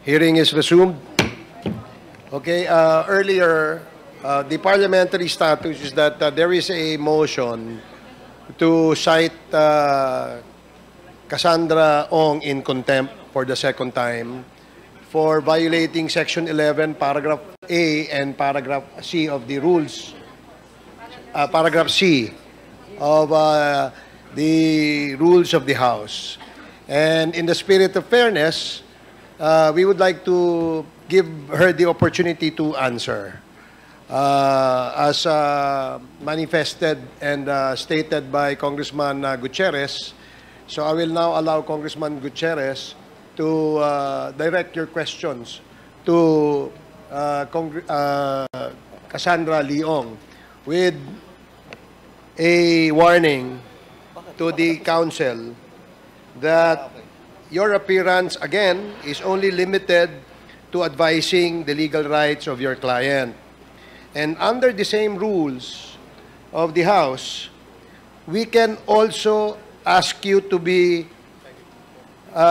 Hearing is resumed. Okay, earlier, the parliamentary status is that there is a motion to cite Cassandra Ong in contempt for the second time for violating Section 11, Paragraph A and Paragraph C of the rules, Paragraph C of the rules of the House. And in the spirit of fairness, we would like to give her the opportunity to answer. As manifested and stated by Congressman Gutierrez, so I will now allow Congressman Gutierrez to direct your questions to Cassandra Leong with a warning to the Council that your appearance, again, is only limited to advising the legal rights of your client. And under the same rules of the House, we can also ask you to be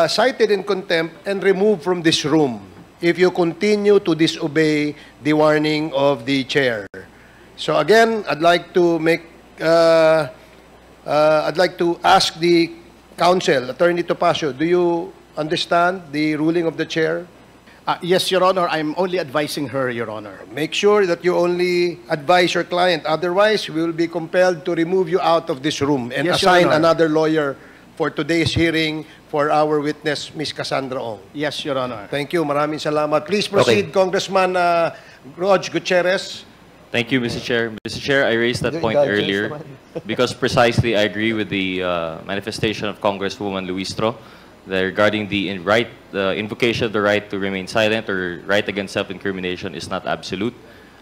cited in contempt and removed from this room if you continue to disobey the warning of the chair. So again, I'd like to ask the Council, Attorney Topacio, do you understand the ruling of the chair? Yes, Your Honor. I'm only advising her, Your Honor. Make sure that you only advise your client. Otherwise, we will be compelled to remove you out of this room and Yes, Your assign Honor. another lawyer for today's hearing for our witness, Ms. Cassandra Ong. Yes, Your Honor. Thank you. Maraming salamat. Please proceed, Congressman Rog Gutierrez. Thank you, Mr. Chair. Mr. Chair, I raised that point earlier because precisely I agree with the manifestation of Congresswoman Luistro regarding the invocation of the right to remain silent or right against self-incrimination is not absolute.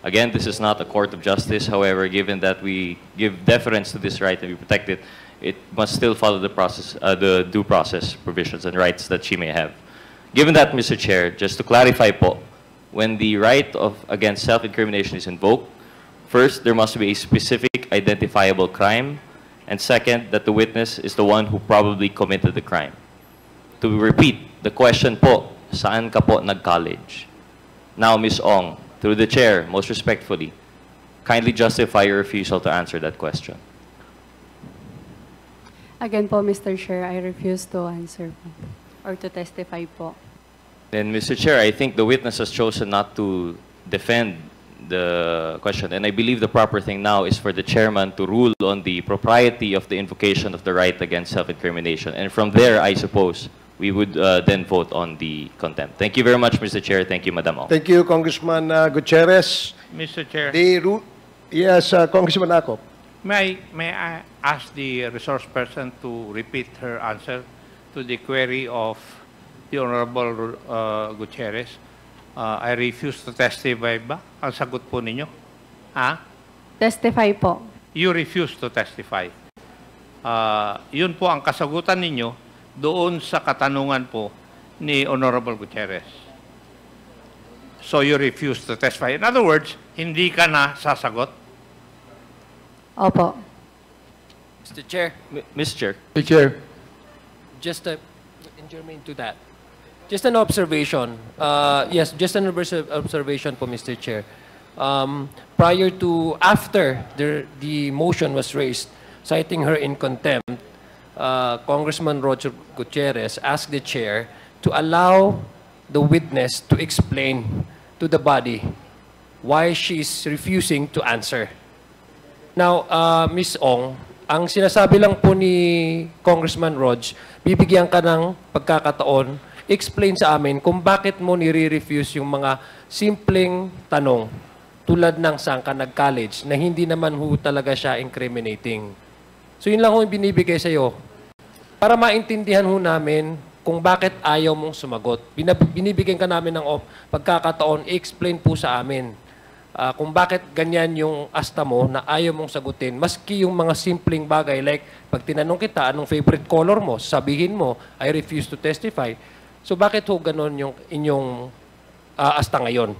Again, this is not a court of justice. However, given that we give deference to this right and we protect it, it must still follow the process, the due process provisions and rights that she may have. Given that, Mr. Chair, just to clarify po, when the right against self-incrimination is invoked, first, there must be a specific identifiable crime, and second, that the witness is the one who probably committed the crime. To repeat, the question po, saan ka po nag-college? Now, Ms. Ong, through the chair, most respectfully, kindly justify your refusal to answer that question. Again po, Mr. Chair, I refuse to answer po, or to testify po. Then, Mr. Chair, I think the witness has chosen not to defend the question, and I believe the proper thing now is for the chairman to rule on the propriety of the invocation of the right against self-incrimination. And from there, I suppose, we would then vote on the contempt. Thank you very much, Mr. Chair. Thank you, Madam Ong. Thank you, Congressman Gutierrez. Mr. Chair, Yes, Congressman Acop. may I ask the resource person to repeat her answer to the query of the Honorable Gutierrez? I refuse to testify ba? Ang sagot po ninyo? Ha? Testify po. You refuse to testify. Yun po ang kasagutan ninyo doon sa katanungan po ni Honorable Gutierrez. So you refuse to testify. In other words, hindi ka na sasagot? Opo. Mr. Chair. Mr. Chair. Mr. Chair. Just in germane to that. Just an observation. Yes, just an observation po, Mr. Chair. After the motion was raised, citing her in contempt, Congressman Roger Gutierrez asked the chair to allow the witness to explain to the body why she's refusing to answer. Now, Ms. Ong, ang sinasabi lang po ni Congressman Rog, bibigyan ka ng pagkakataon, explain sa amin kung bakit mo nire-refuse yung mga simpleng tanong tulad ng saan ka nag-college na hindi naman ho talaga siya incriminating. So yun lang ho yung binibigay sa iyo para maintindihan ho namin kung bakit ayaw mong sumagot. Binibigyan ka namin ng pagkakataon, i-explain po sa amin kung bakit ganyan yung asta mo na ayaw mong sagutin. Maski yung mga simpleng bagay like pag tinanong kita anong favorite color mo, sabihin mo, I refuse to testify. So bakit ho ganon yung inyong asta ngayon?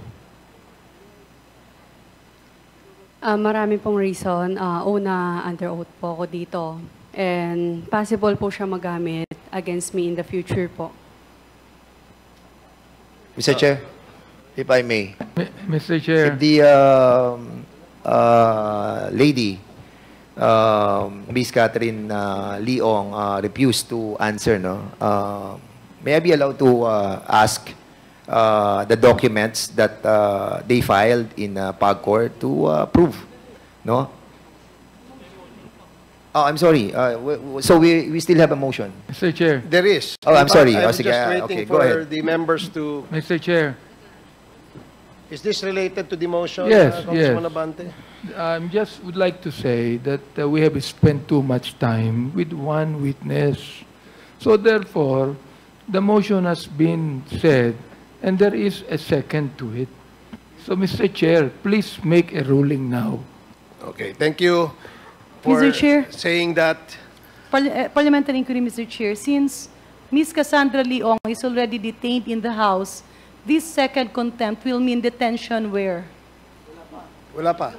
Marami pong reason. Una, under oath po ako dito. And possible po siya magamit against me in the future po. Mr. Chair, if I may. Mr. Chair. If the lady, Miss Catherine Leong, refused to answer, no? May I be allowed to ask the documents that they filed in PAGCOR to prove, no? Oh, I'm sorry. So we still have a motion. Mr. Chair. There is. Oh, I'm sorry. I'm Oh, just sige, waiting okay, go for ahead. the members to... Mr. Chair. Is this related to the motion, Yes, Congressman yes. Abante? I just would like to say that we have spent too much time with one witness. So therefore, the motion has been said and there is a second to it. So Mr. Chair, please make a ruling now. Okay, thank you for Mr. Chair. saying that. Parliamentary inquiry, Mr. Chair. Since Ms. Cassandra Leong is already detained in the House, this second contempt will mean detention where? Wala pa.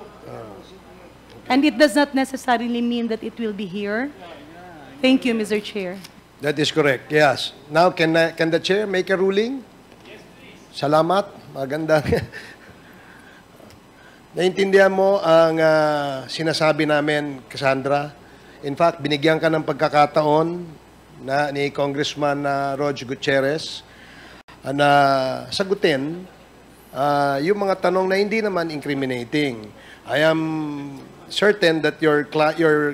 And it does not necessarily mean that it will be here. Thank you, Mr. Chair. That is correct, yes. Now, can the chair make a ruling? Yes, please. Salamat. Maganda. Naintindihan mo ang sinasabi namin, Cassandra. In fact, binigyan ka ng pagkakataon ni Congressman Roger Gutierrez na sagutin yung mga tanong na hindi naman incriminating. I am certain that your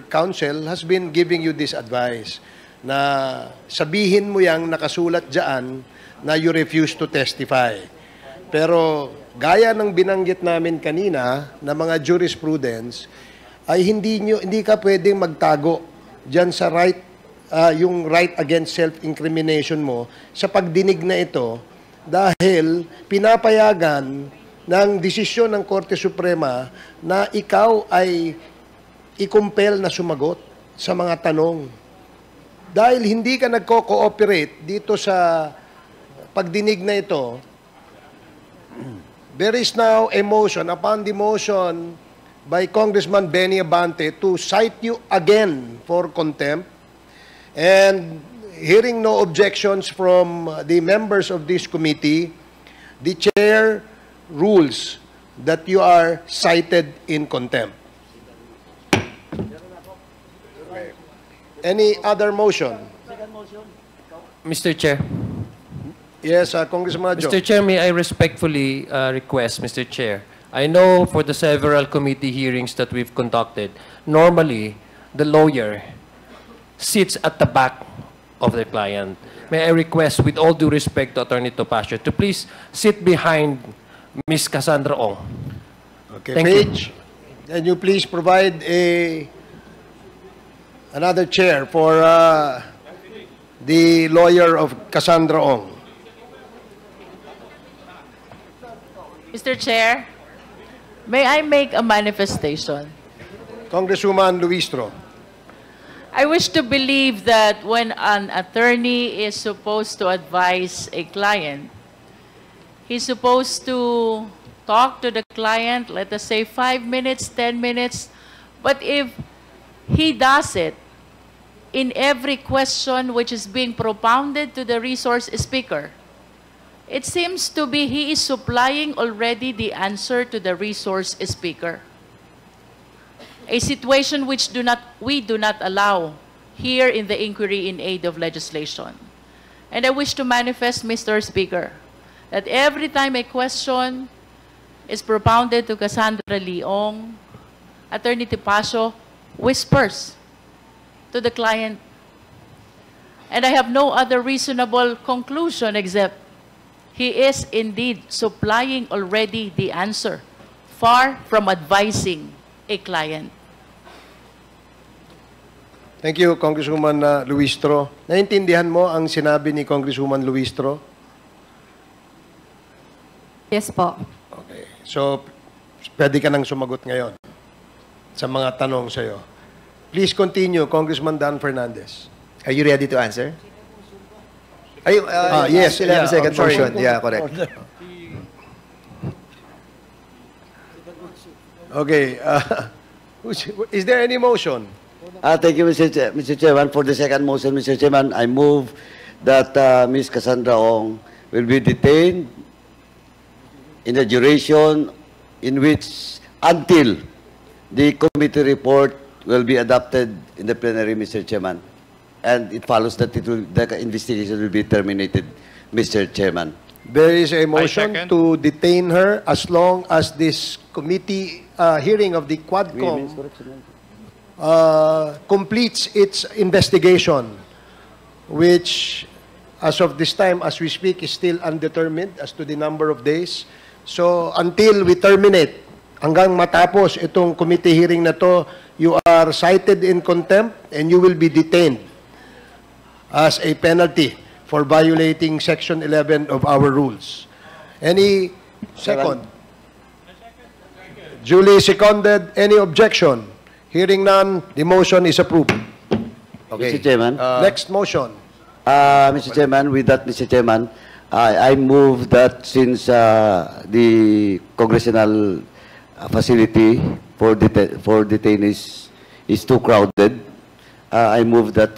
counsel has been giving you this advice na sabihin mo yang nakasulat dyan na you refuse to testify. Pero gaya ng binanggit namin kanina na mga jurisprudence, ay hindi ka pwedeng magtago dyan sa right, yung right against self-incrimination mo sa pagdinig na ito dahil pinapayagan ng desisyon ng Korte Suprema na ikaw ay i-compel na sumagot sa mga tanong. Dahil hindi ka nagko-cooperate dito sa pagdinig na ito, there is now a motion upon the motion by Congressman Benny Abante to cite you again for contempt. And hearing no objections from the members of this committee, the chair rules that you are cited in contempt. Any other motion? Mr. Chair. Yes, Congressman Adjo. Mr. Chair, may I respectfully request, Mr. Chair, I know for the several committee hearings that we've conducted, normally the lawyer sits at the back of the client. May I request, with all due respect to Attorney Topacio, to please sit behind Ms. Cassandra Ong. Okay, Thank Paige, can you please provide another chair for the lawyer of Cassandra Ong? Mr. Chair, may I make a manifestation? Congresswoman Luistro. I wish to believe that when an attorney is supposed to advise a client, he's supposed to talk to the client, let us say 5 minutes, 10 minutes, but if he does it in every question which is being propounded to the resource speaker, it seems to be he is supplying already the answer to the resource speaker. A situation which we do not allow here in the inquiry in aid of legislation. And I wish to manifest, Mr. Speaker, that every time a question is propounded to Cassandra Leong, Attorney Topacio whispers to the client. And I have no other reasonable conclusion except he is indeed supplying already the answer, far from advising a client. Thank you, Congresswoman Luistro. Naintindihan mo ang sinabi ni Congresswoman Luistro? Yes po. Okay. So, pwede ka nang sumagot ngayon sa mga tanong sa'yo. Please continue, Congressman Dan Fernandez. Are you ready to answer? Are you, yes, still have a second I'm sorry. motion. Yeah, correct. Okay. Is there any motion? Thank you, Mr. Chairman. For the second motion, Mr. Chairman, I move that Ms. Cassandra Ong will be detained in the duration in which, until the committee report will be adopted in the plenary, Mr. Chairman. And it follows that the investigation will be terminated, Mr. Chairman. There is a motion second. to detain her as long as this committee hearing of the Quadcom completes its investigation, which, as of this time, as we speak, is still undetermined as to the number of days. So, until we terminate, hanggang matapos itong committee hearing na to, you are cited in contempt and you will be detained as a penalty for violating Section 11 of our rules. Any second? Duly seconded. Any objection? Hearing none, the motion is approved. Okay. Mr. Chairman. Next motion. Mr. Chairman, with that, Mr. Chairman, I move that since the congressional facility for detainees is too crowded, I move that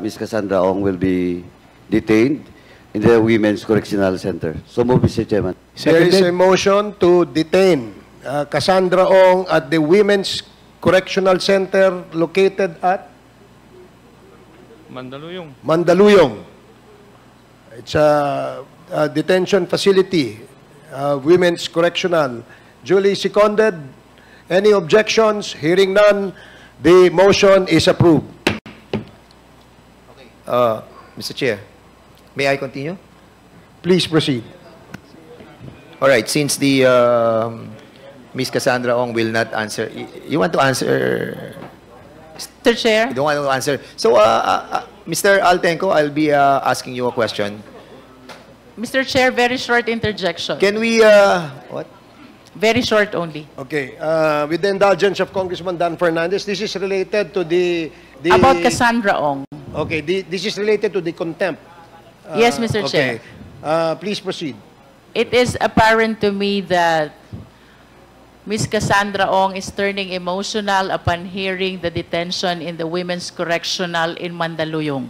Ms. Cassandra Ong will be detained in the Women's Correctional Center. So move, Mr. Chairman. There is a motion to detain Cassandra Ong at the Women's Correctional Center located at Mandaluyong. Mandaluyong. It's a detention facility, Women's Correctional. Duly seconded. Any objections? Hearing none, the motion is approved. Mr. Chair, may I continue? Please proceed. All right, since the Ms. Cassandra Ong will not answer, you want to answer? Mr. Chair? You don't want to answer. So, Mr. Altenco, I'll be asking you a question. Mr. Chair, very short interjection. Can we, what? Very short only. Okay. With the indulgence of Congressman Dan Fernandez, this is related to the About Cassandra Ong. Okay, this is related to the contempt. Yes, Mr. Chair. Okay. Please proceed. It is apparent to me that Ms. Cassandra Ong is turning emotional upon hearing the detention in the Women's Correctional in Mandaluyong.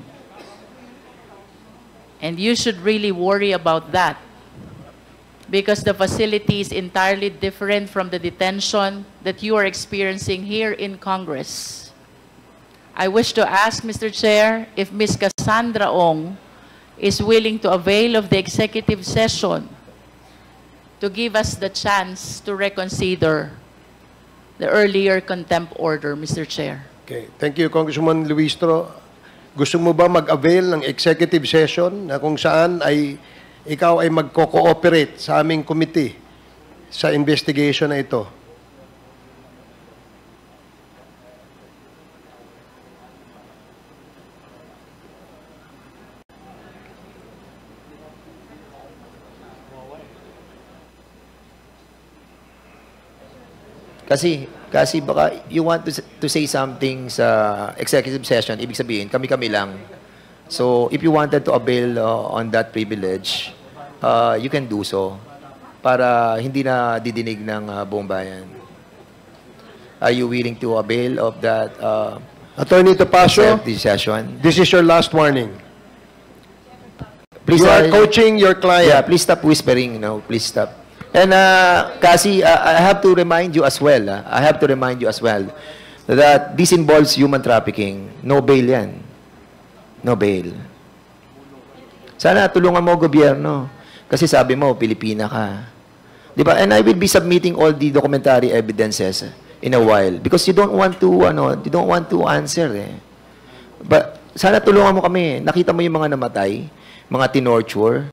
And you should really worry about that, because the facility is entirely different from the detention that you are experiencing here in Congress. I wish to ask, Mr. Chair, if Ms. Cassandra Ong is willing to avail of the executive session to give us the chance to reconsider the earlier contempt order, Mr. Chair. Okay. Thank you, Congresswoman Luistro. Gusto mo ba mag-avail ng executive session na kung saan ay ikaw ay magko-cooperate sa aming committee sa investigation na ito? Kasi baka you want to say something sa executive session, ibig sabihin, kami-kami lang. So, if you wanted to avail on that privilege, you can do so para hindi na didinig ng buong bayan. Are you willing to avail of that Attorney Topacio, session? this is your last warning. Please, You are coaching your client. Yeah, please stop whispering. No, please stop. And Kasi, I have to remind you as well. I have to remind you as well that this involves human trafficking. No bail yan. No bail. Sana tulungan mo gobyerno. Kasi sabi mo, Pilipina ka. Di ba? And I will be submitting all the documentary evidences in a while because you don't want to answer eh. But sana tulungan mo kami. Nakita mo yung mga namatay, mga tinorture,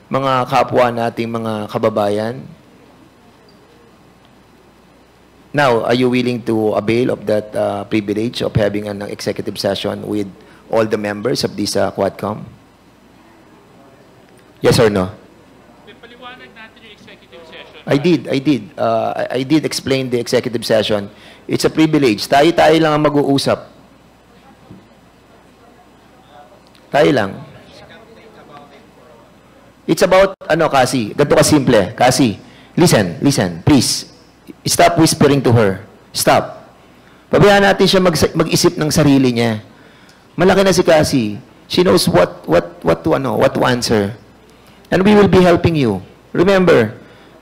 mga kapwa nating mga kababayan. Now, are you willing to avail of that privilege of having an executive session with all the members of this Quadcom? Yes or no? I did. I did explain the executive session. It's a privilege. Tayo lang ang mag-uusap. Tayo lang. It's about, Kasi, ganito ka simple. Kasi, listen, please. Stop whispering to her. Stop. Pabayaan natin siya mag-isip ng sarili niya. Malaki na si Kasi. She knows what to answer. And we will be helping you. Remember,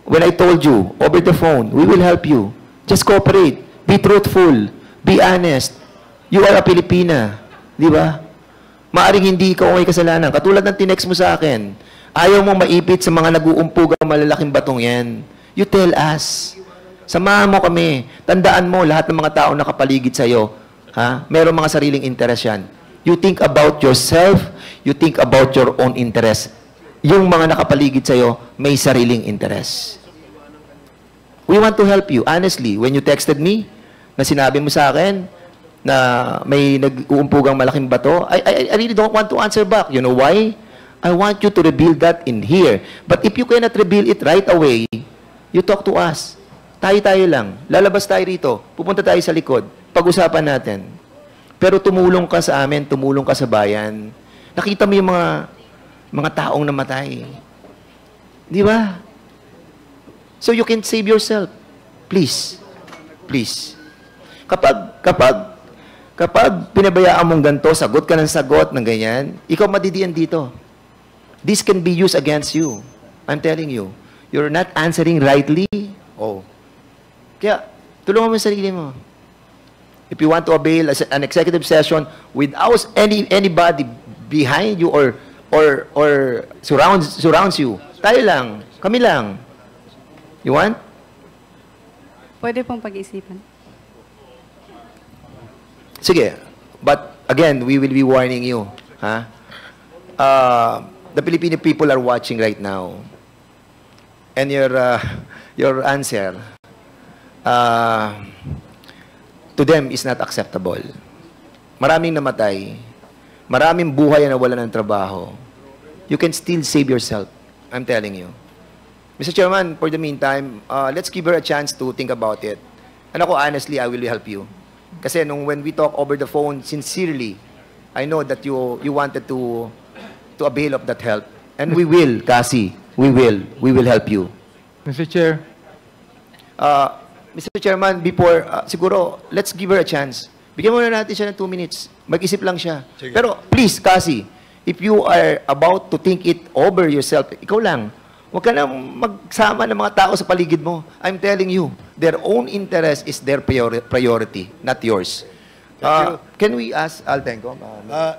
when I told you over the phone, we will help you. Just cooperate. Be truthful. Be honest. You are a Pilipina. Di ba? Maaring hindi ikaw may kasalanan. Katulad ng tinext mo sa akin, ayaw mong maipit sa mga nag-uumpog ang malalaking batong yan. You tell us. Samahan mo kami. Tandaan mo, lahat ng mga tao nakapaligid sa'yo, ha? Merong mga sariling interest yan. You think about yourself, you think about your own interest. Yung mga nakapaligid sa'yo, may sariling interest. We want to help you. Honestly, when you texted me, na sinabi mo sa akin, na may nag-uumpugang malaking bato, I really don't want to answer back. You know why? I want you to reveal that in here. But if you cannot reveal it right away, you talk to us. Tayo-tayo lang. Lalabas tayo rito. Pupunta tayo sa likod. Pag-usapan natin. Pero tumulong ka sa amin, tumulong ka sa bayan. Nakita mo yung mga taong namatay. Di ba? So you can save yourself. Please. Please. Kapag pinabayaan mong ganito, sagot ka ng sagot ng ganyan, ikaw madidiyan dito. This can be used against you. I'm telling you. You're not answering rightly. Oh. Kaya, tulungan mo yung sarili mo. If you want to avail an executive session without anybody behind you or surrounds you, tayo lang, kami lang. You want? Pwede pong pag-isipan. Sige. But, again, we will be warning you. Ha? The Filipino people are watching right now. And your answer to them is not acceptable. Maraming namatay. Maraming buhay na wala ng trabaho. You can still save yourself. I'm telling you. Mr. Chairman, for the meantime, let's give her a chance to think about it. And ako, honestly, I will help you. Kasi when we talk over the phone, sincerely, I know that you wanted to avail of that help. And we will, Cassie. We will help you. Mr. Chair. Mr. Chairman, before, siguro, let's give her a chance. Bigyan muna natin siya ng 2 minutes. Mag-isip lang siya. Sige. Pero, please, Cassie, if you are about to think it over yourself, ikaw lang, huwag ka na magsama ng mga tao sa paligid mo. I'm telling you, their own interest is their priority, not yours. Can we ask Altenco?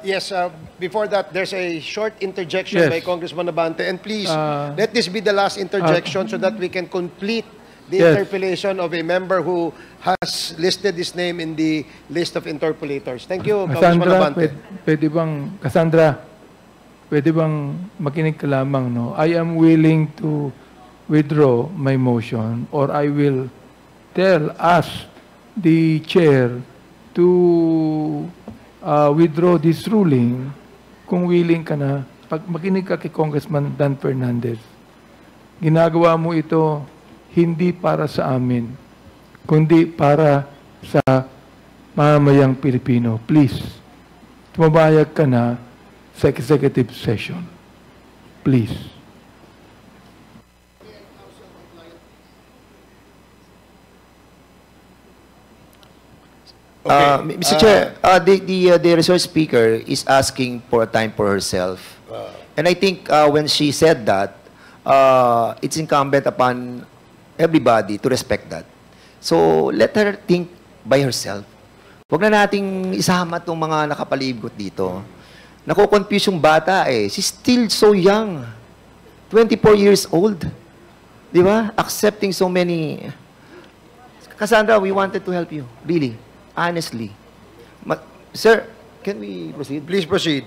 Yes, before that, there's a short interjection by Congressman Abante. And please, let this be the last interjection so that we can complete the interpellation of a member who has listed his name in the list of interpellators. Thank you, Congressman Abante. Cassandra, pwede bang makinig ka lamang, no? I am willing to withdraw my motion or I will ask the chair to withdraw this ruling kung willing ka na. Pag makinig ka kay Congressman Dan Fernandez, ginagawa mo ito hindi para sa amin, kundi para sa mamamayang Pilipino. Please, tumabayag ka na sa executive session. Please. Mr. Chair, the resource speaker is asking for a time for herself. And I think when she said that, it's incumbent upon everybody to respect that. So, let her think by herself. Huwag na nating isama itong mga nakapalibot dito. Nako-confuse yung bata eh. She's still so young. 24 years old. Di ba? Accepting so many. Cassandra, we wanted to help you. Really. Honestly. Sir, can we proceed? Please proceed.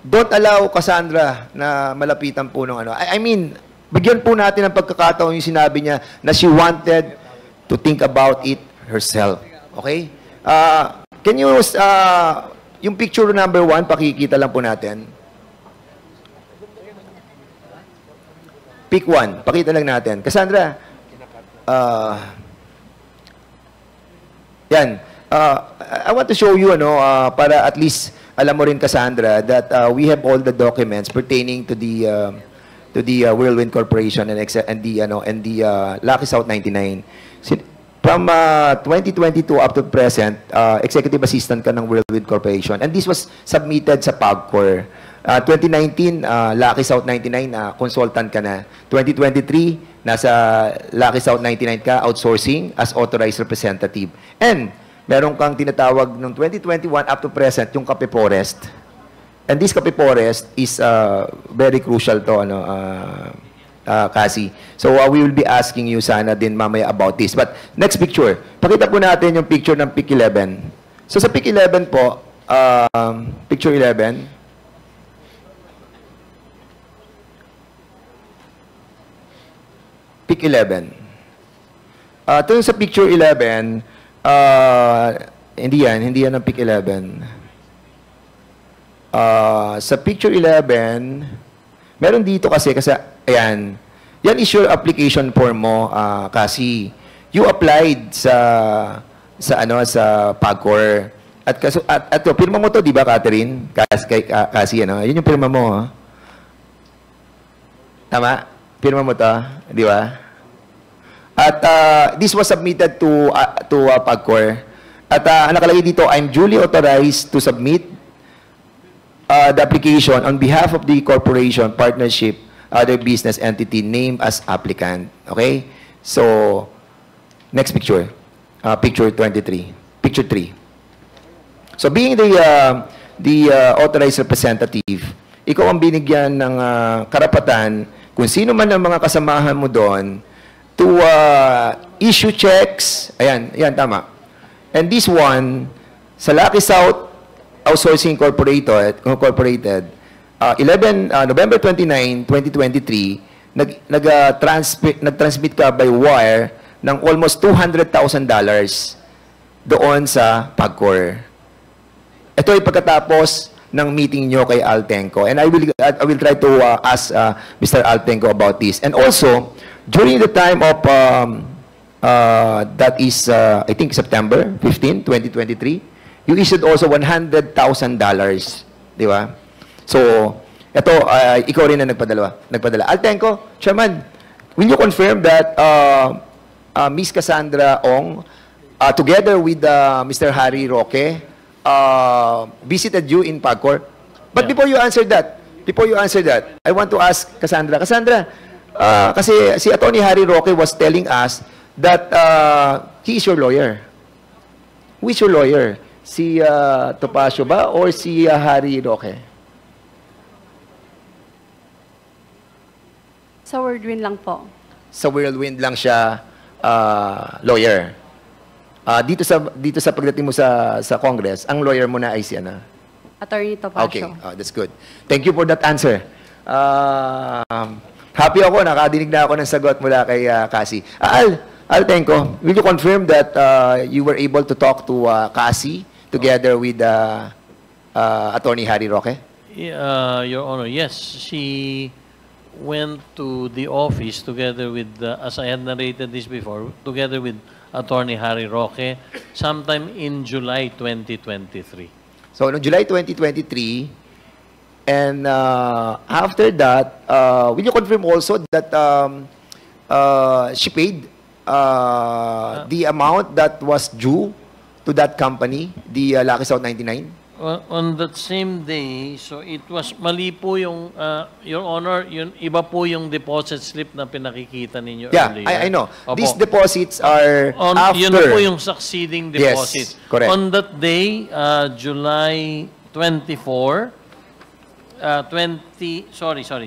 Don't allow Cassandra na malapitan po ng ano. I mean, bigyan po natin ng pagkakataon yung sinabi niya na she wanted to think about it herself. Okay? Can you, yung picture number 1, pakikita lang po natin. Pick 1, pakita lang natin. Cassandra, yan. I want to show you, para at least alam mo rin, Cassandra, that we have all the documents pertaining to the Whirlwind Corporation and the Lucky South 99. from 2022 up to present, executive assistant ka ng Whirlwind Corporation. And this was submitted sa PAGCOR. 2019, Lucky South 99, consultant ka na. 2023, nasa Lucky South 99 ka, outsourcing as authorized representative. And meron kang tinatawag ng 2021 up to present, yung Kape Forest. And this Kape Forest is very crucial to, Cassie. So we will be asking you sana din mamaya about this. But next picture. Pakita po natin yung picture ng PIC 11. So sa PIC 11 po, picture 11. PIC 11. Ito yung sa picture 11, hindi yan ang PIC 11. Sa picture 11, meron dito kasi, ayan, yan is your application form mo, kasi you applied sa PAGCOR. At pirma mo to, di ba, Catherine? Kasi, yun yung pirma mo, Tama? Pirma mo to, di ba? At this was submitted to PAGCOR. At nakalagay dito, I'm duly authorized to submit the application on behalf of the corporation, partnership, other business entity named as applicant. Okay? So, next picture. Picture 23. Picture 3. So, being the authorized representative, ikaw ang binigyan ng karapatan kung sino man ang mga kasamahan mo doon to issue checks. Ayan, tama. And this one, sa Lucky South Outsourcing Incorporated, November 29, 2023, nag-transmit ka by wire ng almost $200,000 doon sa PAGCOR. Ito ay pagkatapos ng meeting nyo kay Altenco. And I will try to ask Mr. Altenco about this. And also, during the time of, that is, I think, September 15, 2023, you issued also $100,000. Di ba? So, ito, ikaw rin na nagpadala. Altenco, Chairman, will you confirm that Ms. Cassandra Ong, together with Mr. Harry Roque, visited you in PAGCOR? But before you answer that, I want to ask Cassandra. Cassandra, kasi si Attorney Harry Roque was telling us that he is your lawyer. Who is your lawyer? Si Topacio ba or si Harry Roque? Sa Whirlwind lang po. Sa Whirlwind lang siya lawyer. Dito sa pagdating mo sa Congress, ang lawyer mo na ay si ano? Attorney Topacio. Okay, that's good. Thank you for that answer. Happy ako, nakadinig na ako ng sagot mula kay Cassie. Altenco, will you confirm that you were able to talk to Cassie together with Attorney Harry Roque? Your Honor, yes. She went to the office together with, as I had narrated this before, together with Attorney Harry Roque sometime in July 2023. So, no July 2023, and after that, will you confirm also that she paid the amount that was due to that company, the Lucky South 99? On that same day, so it was mali po yung, Your Honor, yun, iba po yung deposit slip na pinakikita ninyo earlier. Yeah, I know. Opo. These deposits are after. Yun po yung succeeding deposit. Yes, correct. On that day, July 24,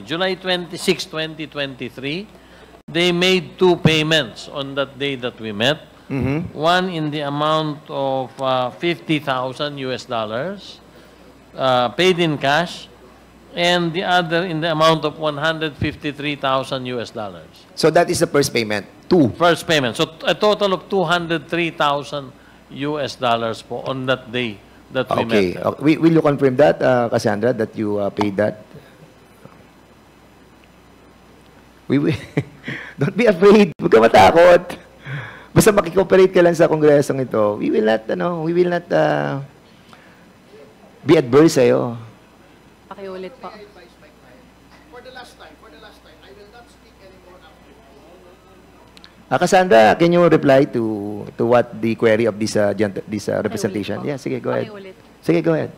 July 26, 2023, they made two payments on that day that we met. One in the amount of $50,000 paid in cash, and the other in the amount of $153,000. So that is the first payment. Two. First payment. So a total of $203,000 po on that day that we met. Okay. Will you confirm that, Cassandra, that you paid that? Don't be afraid. Huwag ka matakot. Basta makikooperate ka lang sa kongresong ito, we will not be adverse sa'yo. Pakiulit po. For the last time, I will not speak anymore after. Cassandra, can you reply to what the query of this representation? Yeah, sige, go ahead. Pakiulit. Sige, go ahead.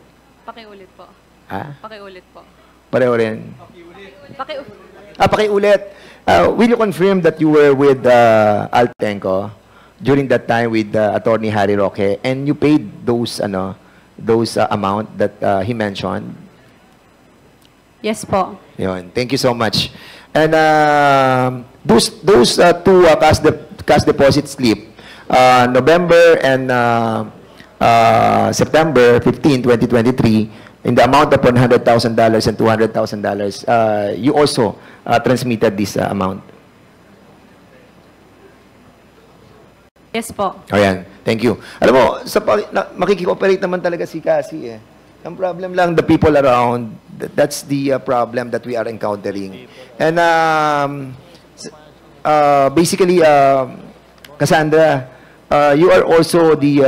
Pakiulit po. Ha? Pakiulit po. Pareho rin. Pakiulit. Pakiulit. Will you confirm that you were with Altenco during that time with Attorney Harry Roque and you paid those amount that he mentioned? Yes po. Yun. Thank you so much. And those two cash deposit slip, November and September 15, 2023, in the amount of $100,000 and $200,000, you also transmitted this amount. Yes po. Ayan. Thank you. Alam mo, makikikooperate naman talaga si Cassie eh. Ang problem lang, the people around, that's the problem that we are encountering. And basically, Cassandra, you are also the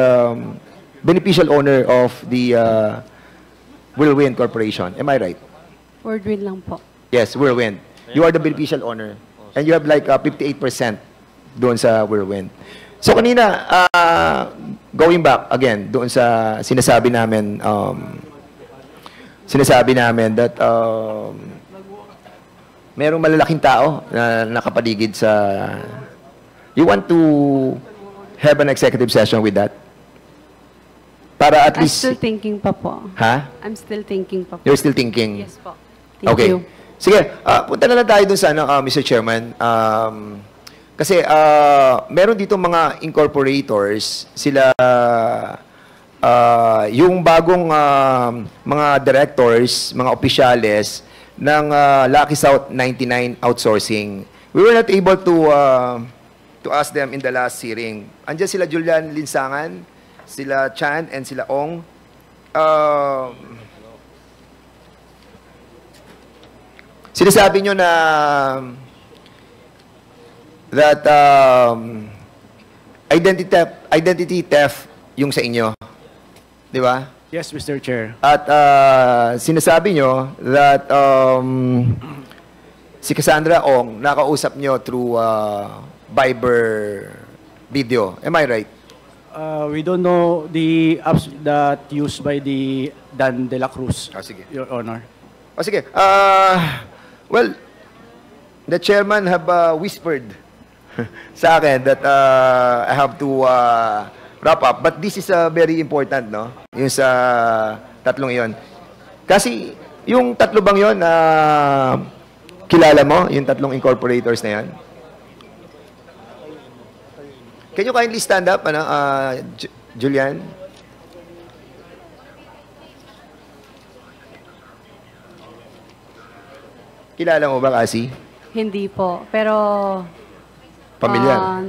beneficial owner of the Whirlwind Corporation. Am I right? Whirlwind lang po. Yes, Whirlwind. You are the beneficial owner. And you have like 58% doon sa Whirlwind. So kanina, going back again doon sa sinasabi namin that merong malalaking tao na nakapaligid sa... You want to have an executive session with that? Para at least... I'm still thinking pa po. Ha? I'm still thinking pa po. You're still thinking? Yes po. Thank okay. you. Sige, punta na lang tayo dun sa Mr. Chairman. Kasi meron dito mga incorporators, sila yung bagong mga directors, mga opisyales ng Lucky South 99 Outsourcing. We were not able to ask them in the last hearing. Andiyan sila Julian Linsangan, sila Chan, and sila Ong. Sinasabi nyo na that identity theft yung sa inyo. Di ba? Yes, Mr. Chair. At sinasabi nyo that si Cassandra Ong nakausap nyo through Viber video. Am I right? We don't know the apps that used by the Dan de la Cruz, sige. Your Honor. Sige. Well, the chairman have whispered sa akin that I have to wrap up. But this is very important, no? Yung sa tatlong iyon. Kasi yung tatlo bang yun, kilala mo, yung tatlong incorporators na yan? Can you kindly stand up, Julian? Kilala mo ba, Cassie? Hindi po. Pero... Pamilyar?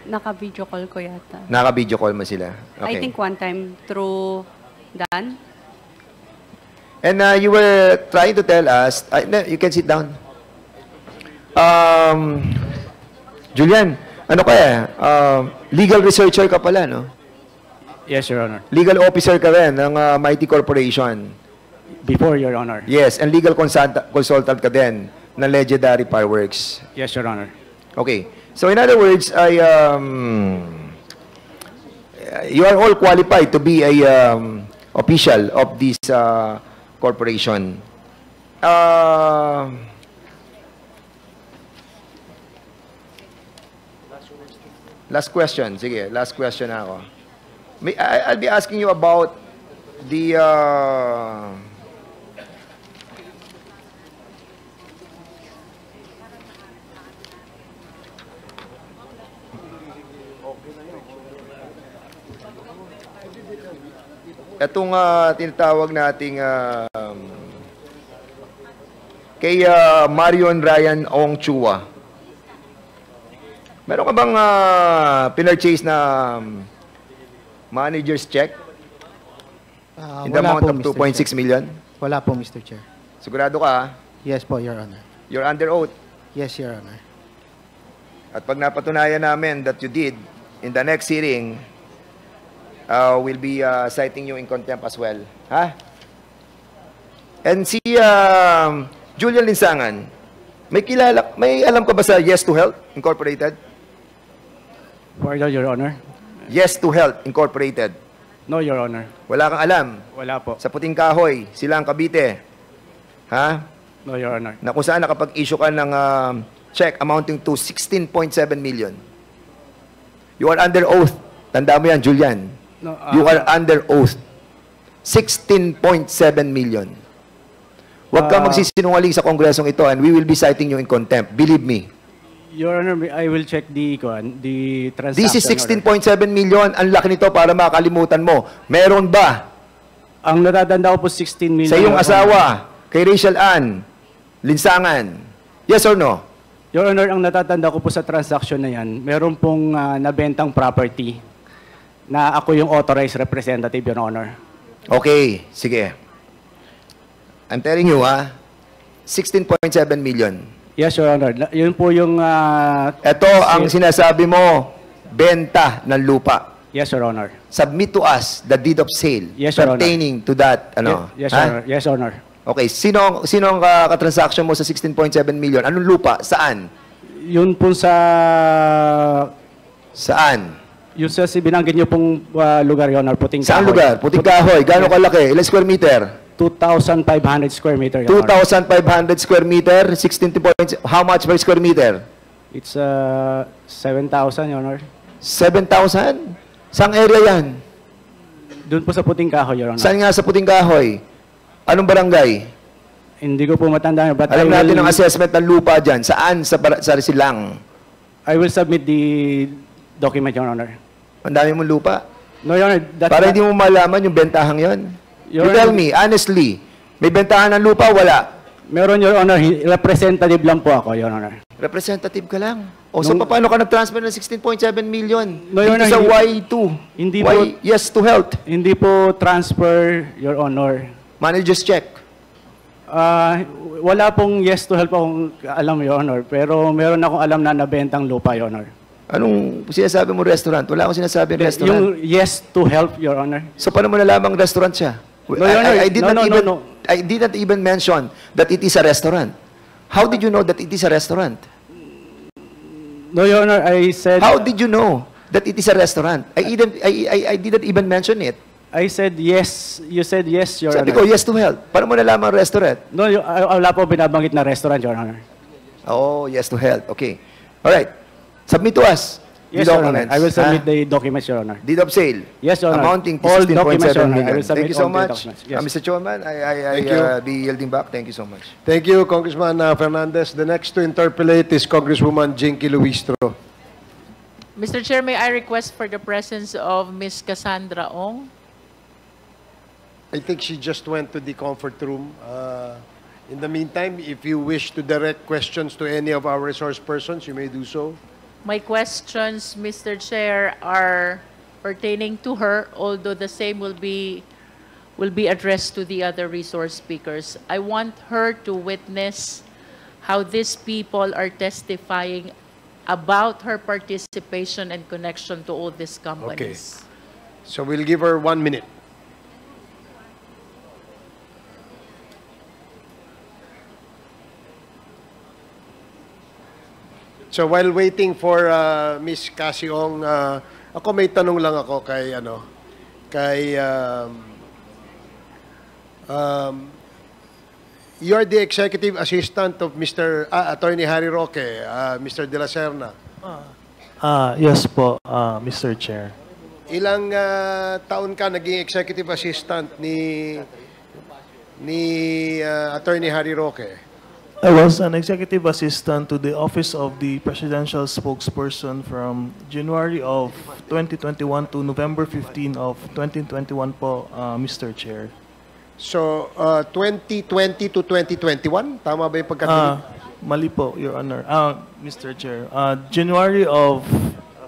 Naka-video call ko yata. Naka-video call mo sila? Okay. I think one time through Dan. And you were trying to tell us... no, you can sit down. Julian, ano kaya? Legal researcher ka pala, no? Yes, Your Honor. Legal officer ka rin ng Mighty Corporation. Before, Your Honor. Yes, and legal consultant ka din ng Legendary Fireworks. Yes, Your Honor. Okay. So in other words, you are all qualified to be a official of this corporation. Last question. Sige, last question na ako. I'll be asking you about the itong tinatawag nating kay Marion Ryan Ong Chua. Meron ka bang pinurchase na manager's check? In the amount of 2.6 million? Wala po, Mr. Chair. Sigurado ka? Yes po, Your Honor. You're under oath? Yes, Your Honor. At pag napatunayan namin that you did, in the next hearing, we'll be citing you in contempt as well. Ha? And si Julian Linsangan, may alam ka ba sa Yes to Health Incorporated? Pardon, Your Honor. Yes to Health Incorporated. No, Your Honor. Wala kang alam. Wala po. Sa Puting Kahoy, Silang Cavite. Ha? No, Your Honor. Na kung saan nakapag-issue ka ng check amounting to 16.7 million. You are under oath. Tanda mo yan, Julian. No, You are under oath. 16.7 million. Huwag kang magsisinungaling sa kongresong ito and we will be citing you in contempt. Believe me. Your Honor, I will check the transaction. This is 16.7 million. Ang laki nito para makalimutan mo. Meron ba? Ang natatanda ko po 16 million. Sa iyong asawa, kay Rachel Ann, Linsangan. Yes or no? Your Honor, ang natatanda ko po sa transaction na yan, meron pong nabentang property na ako yung authorized representative, Your Honor. Okay, sige. I'm telling you, 16.7 million. Yes, Your Honor. Yun po yung... Ito ang sinasabi mo, benta ng lupa. Yes, Your Honor. Submit to us the deed of sale Yes, Your Honor. pertaining to that. Ano? Yes, Your Honor. Yes, Your Honor. Okay, sino ang katransaction mo sa 16.7 million? Anong lupa? Saan? Yun po sa... Saan? Yung sa binanggit niyo pong lugar, Your Honor, Puting Kahoy. Saan lugar? Puting Kahoy. Gano'ng kalaki? Ilang square meter? 2,500 square meter, Your Honor. 2,500 square meter, 16 points. How much per square meter? It's 7,000, Your Honor. 7,000? Saan area yan? Doon po sa Puting Kahoy, Your Honor. Saan nga sa Puting Kahoy? Anong barangay? Hindi ko po matandaan. But Alam natin ang assessment ng lupa dyan. Saan? Sa Silang? I will submit the document, Your Honor. Ang dami mong lupa? No, Your Honor. Para hindi mo malaman yung bentahang yon. You tell me, honestly, may bentahan ng lupa? Wala. Meron, Your Honor. Representative lang po ako, Your Honor. Representative ka lang. O so paano ka nag-transfer ng 16.7 million? No, Your Honor, sa Y2? Hindi po, Yes to Health? Hindi po transfer, Your Honor. Manager's check? Wala pong yes to help akong alam, Your Honor. Pero meron akong alam na nabentang lupa, Your Honor. Anong sinasabi mo restaurant? Wala akong sinasabi restaurant. Yung yes to help, Your Honor. So paano mo nalamang restaurant siya? No, Your Honor. I did not even mention that it is a restaurant. How did you know that it is a restaurant? No, Your Honor, I said... How did you know that it is a restaurant? I didn't even mention it. I said yes. You said yes, Your Sabi Honor. ko, yes to Health. Paano mo nalaman restaurant? No, wala po binabanggit na restaurant, Your Honor. Oh, yes to Health. Okay. All right. Submit to us. Yes, Your Honor. I will submit the documents, Your Honor. Deed of sale. Yes, Your Honor. Amounting to All documents, Your 16.7 Honor. I million. will submit Thank you so all the much. documents. Yes. Mr. Chairman, Thank you. I be yielding back. Thank you so much. Thank you, Congressman Fernandez. The next to interpolate is Congresswoman Jinky Luistro. Mr. Chair, may I request for the presence of Ms. Cassandra Ong? I think she just went to the comfort room. In the meantime, if you wish to direct questions to any of our resource persons, you may do so. My questions, Mr. Chair, are pertaining to her, although the same will be addressed to the other resource speakers. I want her to witness how these people are testifying about her participation and connection to all these companies. Okay. So we'll give her 1 minute. So while waiting for Miss Cassie Ong, ako may tanong lang ako kay you're the executive assistant of Mr. Attorney Harry Roque, Mr. De La Serna. Yes po, Mr. Chair. Ilang taon ka naging executive assistant ni Attorney Harry Roque? I was an executive assistant to the Office of the Presidential Spokesperson from January of 2021 to November 15 of 2021 po, Mr. Chair. So, 2020 to 2021? Tama ba yung pagkatuloy? Mali po, Your Honor. Mr. Chair, January of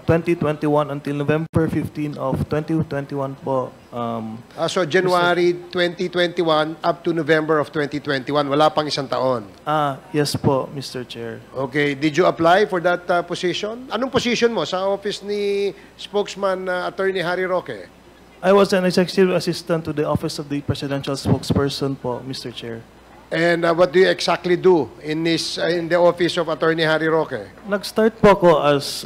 2021 until November 15 of 2021 po. So, January 2021 up to November of 2021. Wala pang isang taon. Yes po, Mr. Chair. Okay. Did you apply for that position? Anong position mo sa office ni spokesman Attorney Harry Roque? I was an executive assistant to the Office of the Presidential Spokesperson po, Mr. Chair. And what do you exactly do in in the office of Attorney Harry Roque? Nag-start po ako as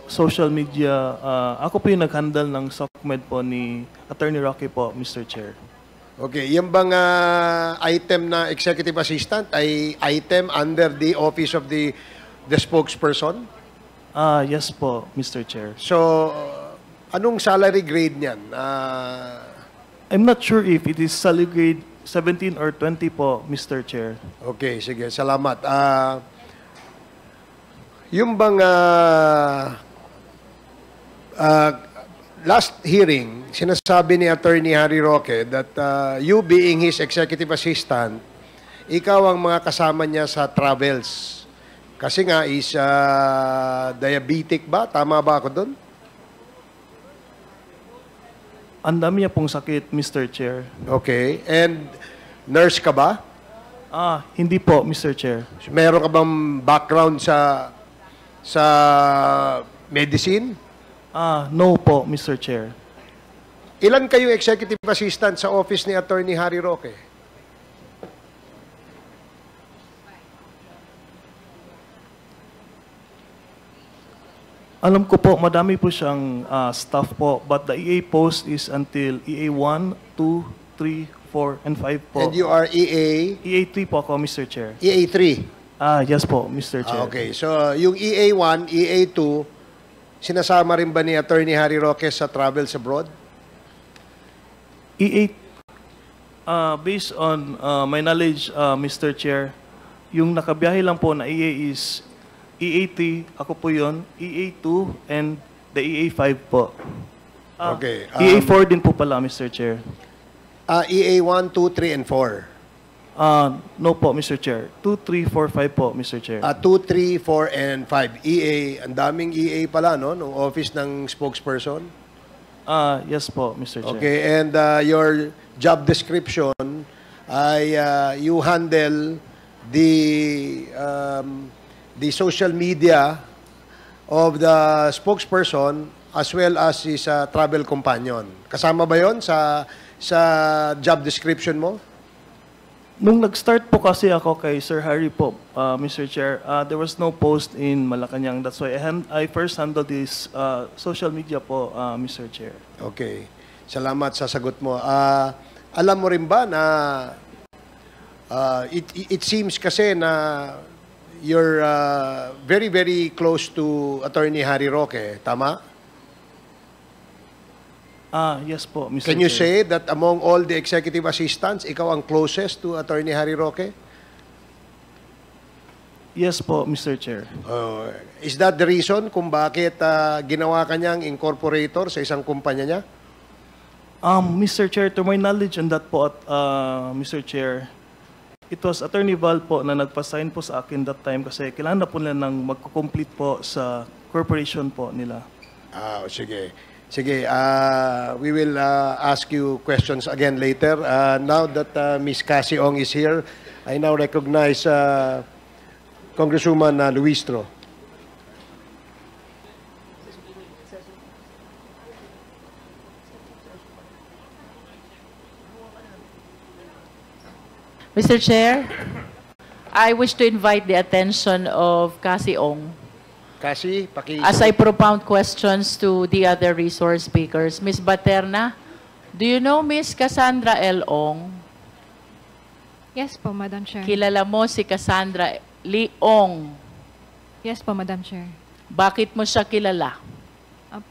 social media. Ako po yung nag-handle ng SOCMED po ni Attorney Roque po, Mr. Chair. Okay, yung bang item na executive assistant ay item under the office of the spokesperson? Yes po, Mr. Chair. So, anong salary grade niyan? I'm not sure if it is salary grade 17 or 20 po, Mr. Chair. Okay, sige. Salamat. Yung bang last hearing, sinasabi ni Attorney Harry Roque that you being his executive assistant, ikaw ang mga kasama niya sa travels. Kasi nga is diabetic ba? Tama ba ako doon? Ang dami niya pong sakit, Mr. Chair. Okay. And nurse ka ba? Hindi po, Mr. Chair. Meron ka bang background sa medicine? No po, Mr. Chair. Ilan kayo executive assistant sa office ni Attorney Harry Roque? Alam ko po, madami po siyang staff po, but the EA post is until EA 1, 2, 3, 4, and 5 po. And you are EA? EA 3 po ako, Mr. Chair. EA 3? Yes po, Mr. Chair. Okay, so yung EA 1, EA 2, sinasama rin ba ni Attorney Harry Roque sa travels abroad? EA, based on my knowledge, Mr. Chair, yung nakabiyahe lang po na EA is EA3, ako po yun, EA2, and the EA5 po. Okay. EA4 din po pala, Mr. Chair. EA1, 2, 3, and 4? No po, Mr. Chair. 2, 3, 4, 5 po, Mr. Chair. 2, 3, 4, and 5. EA, ang daming EA pala, no? Nung office ng spokesperson? Yes po, Mr. Chair. Okay, and your job description ay you handle the social media of the spokesperson as well as his travel companion. Kasama ba yon sa job description mo? Nung nag-start po kasi ako kay Sir Harry po, Mr. Chair, there was no post in Malacanang. That's why I first handled this social media po, Mr. Chair. Okay. Salamat sa sagot mo. Alam mo rin ba na it seems kasi na you're very, very close to Attorney Harry Roque, tama? Yes po, Mr. Chair. Can you say that among all the executive assistants, ikaw ang closest to Attorney Harry Roque? Yes po, Mr. Chair. Is that the reason kung bakit ginawa ka niyang incorporator sa isang kumpanya niya? Mr. Chair, to my knowledge on that po, Mr. Chair, it was Attorney Val po na nagpa-sign po sa akin that time kasi kailangan na po nila ng magko-complete po sa corporation po nila. Sige. Sige, we will ask you questions again later. Now that Ms. Cassie Ong is here, I now recognize Congresswoman Luistro. Mr. Chair, I wish to invite the attention of Cassie Ong Cassie, as I propound questions to the other resource speakers. Ms. Baterna, do you know Ms. Cassandra L. Ong? Yes po, Madam Chair. Kilala mo si Cassandra Leong? Yes po, Madam Chair. Bakit mo siya kilala?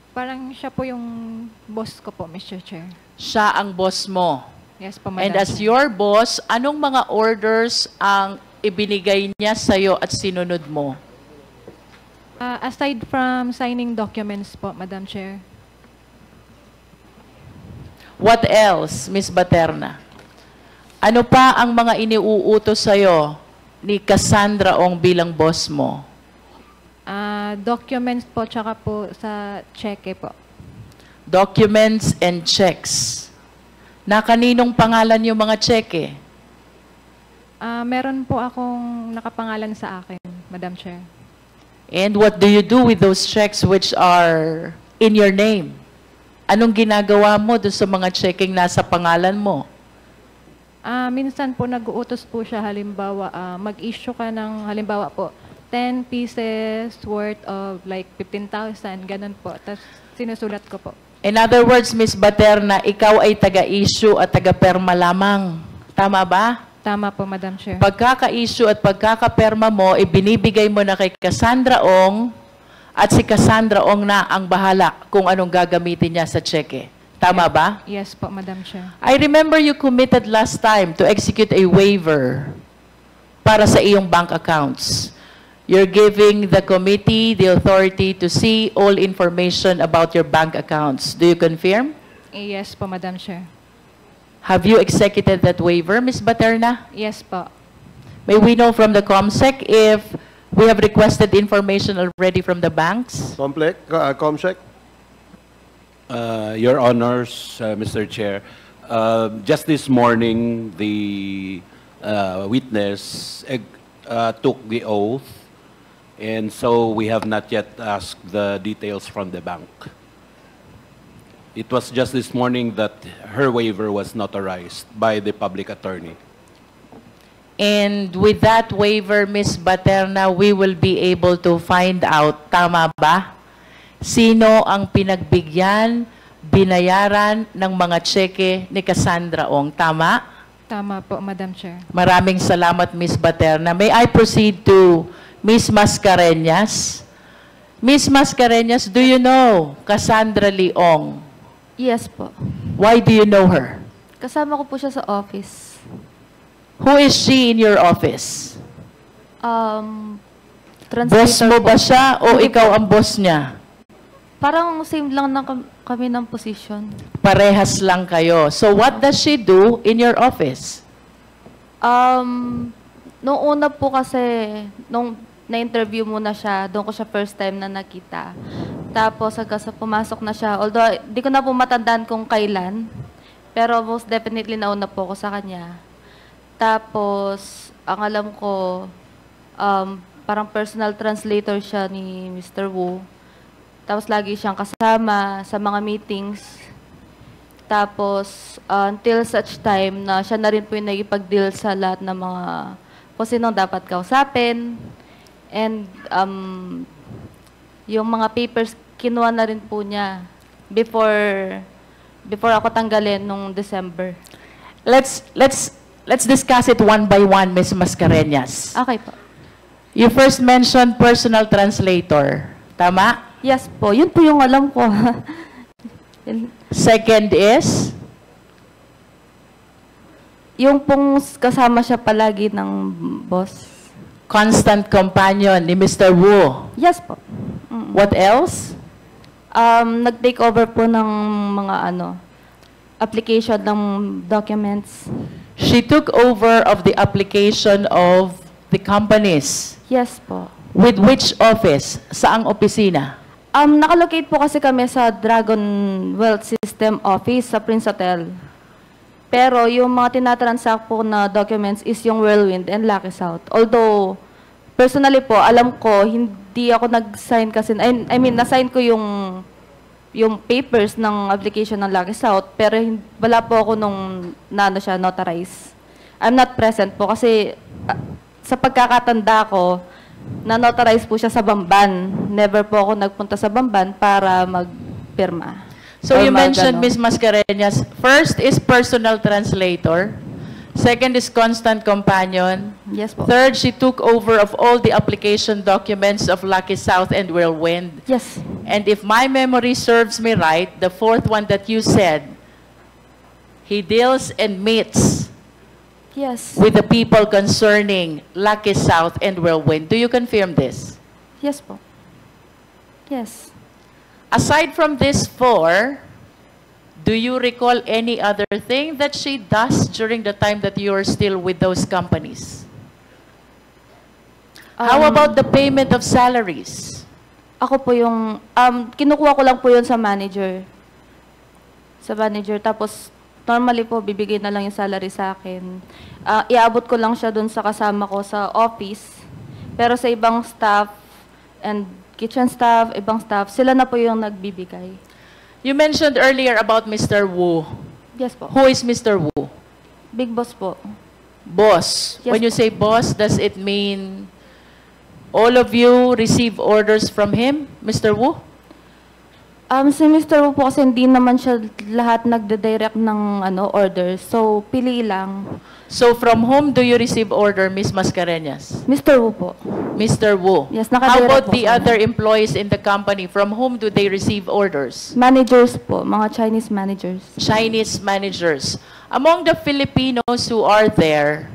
Parang siya po yung boss ko po, Mr. Chair. Siya ang boss mo? Yes po, Madam And as Chair. your boss, anong mga orders ang ibinigay niya sa'yo at sinunod mo? Aside from signing documents po, Madam Chair. What else, Ms. Baterna? Ano pa ang mga iniuutos sa'yo ni Cassandra Ong bilang boss mo? Documents po, tsaka po sa cheque po. Documents and checks. Na kaninong pangalan yung mga cheque? Meron po akong nakapangalan sa akin, Madam Chair. And what do you do with those checks which are in your name? Anong ginagawa mo doon sa mga checking nasa pangalan mo? Minsan po nag-uutos po siya, halimbawa, mag-issue ka ng, halimbawa po, 10 pieces worth of like 15,000, ganun po. Tapos sinusulat ko po. In other words, Ms. Baterna, ikaw ay taga-issue at taga-perma lamang. Tama ba? Tama po, Madam Chair. Pagkaka-issue at pagkaka-perma mo, ibinibigay mo na kay Cassandra Ong at si Cassandra Ong na ang bahala kung anong gagamitin niya sa cheque. Tama ba? Yes po, Madam Chair. I remember you committed last time to execute a waiver para sa iyong bank accounts. You're giving the committee the authority to see all information about your bank accounts. Do you confirm? Yes po, Madam Chair. Have you executed that waiver, Ms. Baterna? Yes po. May we know from the COMSEC if we have requested information already from the banks? COMSEC? Your Honors, Mr. Chair, just this morning, the witness took the oath, and so we have not yet asked the details from the bank. It was just this morning that her waiver was notarized by the public attorney. And with that waiver, Ms. Baterna, we will be able to find out, tama ba? Sino ang pinagbigyan, binayaran ng mga cheque ni Cassandra Ong, tama? Tama po, Madam Chair. Maraming salamat, Ms. Baterna. May I proceed to Ms. Mascareñas? Ms. Mascareñas, do you know Cassandra Leong? Yes po. Why do you know her? Kasama ko po siya sa office. Who is she in your office? Boss mo ba siya o ikaw ang boss niya? Parang same lang na kami ng position. Parehas lang kayo. So what does she do in your office? Noong una po kasi, nung na-interview muna siya, doon ko siya first time na nakita. Tapos hanggang sa pumasok na siya, although di ko na po matandaan kung kailan, pero most definitely nauna po ako sa kanya. Tapos, ang alam ko, parang personal translator siya ni Mr. Wu. Tapos lagi siyang kasama sa mga meetings. Tapos, until such time na siya na rin po yung nagipag-deal sa lahat ng mga kung sinong dapat kausapin. And yung mga papers, kinuha na rin po niya before ako tanggalin nung December. Let's discuss it one by one, Ms. Mascareñas. Okay po. You first mentioned personal translator. Tama? Yes po. Yun po yung alam ko. Second is? Yung pong kasama siya palagi ng boss. Constant companion ni Mr. Wu. Yes po. What else? Nag-take over po ng mga application ng documents. She took over of the application of the companies. Yes po. With which office? Saang opisina? Nakalocate po kasi kami sa Dragon Wealth System office sa Prince Hotel. Pero yung mga tinatransact po na documents is yung Whirlwind and Lucky South. Although, personally po, alam ko, hindi ako nag-sign kasi, I mean, na-sign ko yung papers ng application ng Lucky South, pero wala po ako nung siya notarize. I'm not present po kasi sa pagkakatanda ko, na-notarize po siya sa Bamban. Never po ako nagpunta sa Bamban para magpirma. So you mentioned, Ms. Mascareñas, first is personal translator. Second is constant companion. Yes po. Third, she took over of all the application documents of Lucky South and Whirlwind. Yes. And if my memory serves me right, the fourth one that you said, he deals and meets yes. with the people concerning Lucky South and Whirlwind. Do you confirm this? Yes po. Yes. Aside from these four, do you recall any other thing that she does during the time that you are still with those companies? How about the payment of salaries? Ako po yung, kinukuha ko lang po yun sa manager. Sa manager. Tapos, normally po, bibigay na lang yung salary sa akin. Iabot ko lang siya dun sa kasama ko sa office. Pero sa ibang staff and kitchen staff, ibang staff, sila na po yung nagbibigay. You mentioned earlier about Mr. Wu. Yes po. Who is Mr. Wu? Big boss po. Boss. Yes When you po. say boss, does it mean all of you receive orders from him, Mr. Wu? Si Mr. Wu po kasi hindi naman siya lahat nagde-direct ng orders. So, pili lang. So from whom do you receive order, Ms. Mascareñas? Mr. Wu po. Mr. Wu. Yes, How nakadirect about po the kami. other employees in the company? From whom do they receive orders? Managers po, mga Chinese managers. Chinese managers. Among the Filipinos who are there